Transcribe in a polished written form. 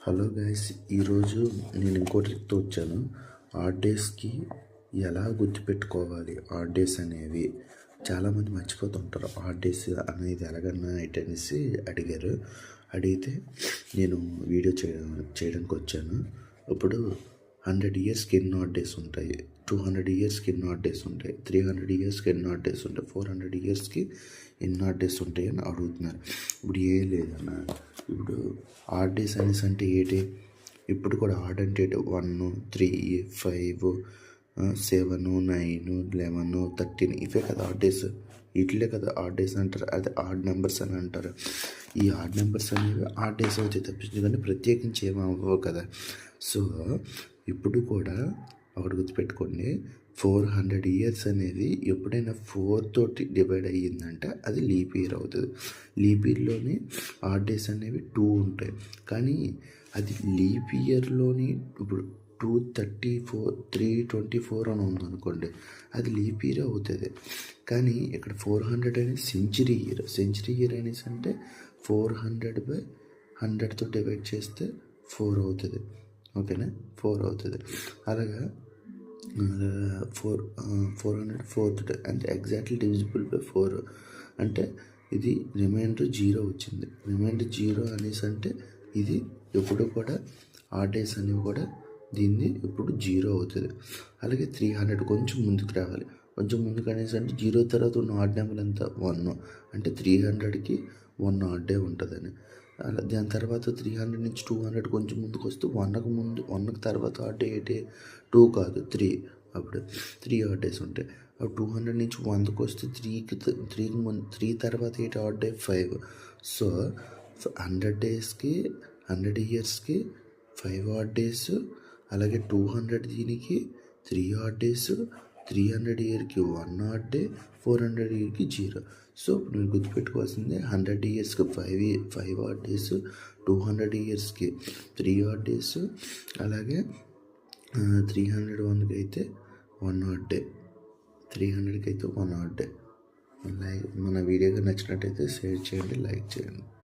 Hello guys, ఈరోజు నేను ఇంకో ట్రిక్తో వచ్చాను. ఆడ్ డేస్కి ఎలా గుర్తుపెట్టుకోవాలి ఆడ్ డేస్ అనేవి చాలామంది మర్చిపోతుంటారు. ఆడ్ డేస్ అనేది ఎలాగన్నా అనేసి అడిగితే నేను వీడియో చేయడానికి వచ్చాను. ఇప్పుడు 100 ఇయర్స్కి ఎన్ని ఆడ్ డేస్ ఉంటాయి, 200 ఇయర్స్కి ఎన్ని ఆడ్ డేస్ ఉంటాయి, 300 ఇయర్స్కి ఎన్ని ఆడ్ డేస్ ఉంటాయి, 400 ఇయర్స్కి ఎన్ని ఆడ్ డేస్ ఉంటాయి అని అడుగుతున్నారు. ఇప్పుడు ఏం లేదన్న, ఇప్పుడు ఆడ్ డేస్ అనేసి అంటే ఏంటి? ఇప్పుడు కూడా ఆడ్ అంటే 1, 3, 5, 7, 9, 11, 13 ఇవే కదా ఆడ్ డేస్. వీటిలే కదా ఆడ్ డేస్ అంటారు, అది ఆడ్ నెంబర్స్ అని అంటారు. ఈ ఆడ్ నెంబర్స్ అనేవి ఆడ్ డేస్ అవుతాయి తప్పించింది, కానీ ప్రత్యేకించి ఏమి అవ్వవు కదా. సో ఇప్పుడు కూడా ఒకటి గుర్తుపెట్టుకోండి, 400 ఇయర్స్ అనేది ఎప్పుడైనా 4 తోటి డివైడ్ అయ్యిందంటే అది లీప్ ఇయర్ అవుతుంది. లీప్ ఇయర్లోని ఆడ్ డేస్ అనేవి 2 ఉంటాయి, కానీ అది లీప్ ఇయర్లోని ఇప్పుడు 234, 324 అని ఉందనుకోండి, అది లీప్ ఇయర్ అవుతుంది. కానీ ఇక్కడ 400 అనేది సెంచరీ ఇయర్ అనేసి అంటే 400/100తో డివైడ్ చేస్తే 4 అవుతుంది. ఓకేనా, 4 అవుతుంది. అలాగా 400 అంటే ఎగ్జాక్ట్లీ డివిజిబుల్ బై 4 అంటే ఇది రిమైండర్ 0 వచ్చింది. రిమైండర్ 0 అనేసి అంటే ఇది ఎప్పుడు కూడా ఆడ్ డేస్ అనేవి కూడా దీన్ని ఇప్పుడు 0 అవుతుంది. అలాగే 300 కొంచెం ముందుకు రావాలి. కొంచెం ముందుకు అనేసి అంటే 0 తర్వాత ఉన్న ఆడ్ నెంబర్ ఎంత? 1. అంటే 300కి 1 ఆడ్ డే ఉంటుందని. అలా దాని తర్వాత 300 నుంచి 200 కొంచెం ముందుకు వస్తే 1కి తర్వాత ఆడ్ డే ఏంటి? 2 కాదు 3. అప్పుడు 3 ఆడ్ డేస్ ఉంటాయి. అప్పుడు 200 నుంచి 100కి వస్తే 3 తర్వాత ఏంటి ఆడ్ డే? 5. సో 100 డేస్కి 100 ఇయర్స్కి 5 ఆడ్ డేస్, అలాగే 200 దీనికి 3 ఆడ్ డేస్, 300 ఇయర్కి 1 ఆడ్ డే, 400 ఇయర్కి 0. సో ఇప్పుడు మీరు గుర్తుపెట్టుకోవాల్సిందే 100 ఇయర్స్కి 5 ఆడ్ డేస్, 200 ఇయర్స్కి 3 ఆడ్ డేస్, అలాగే 301కి అయితే 1 ఆడ్ డే, 300కి అయితే 1 ఆడ్ డే. మన వీడియోగా నచ్చినట్టయితే షేర్ చేయండి, లైక్ చేయండి.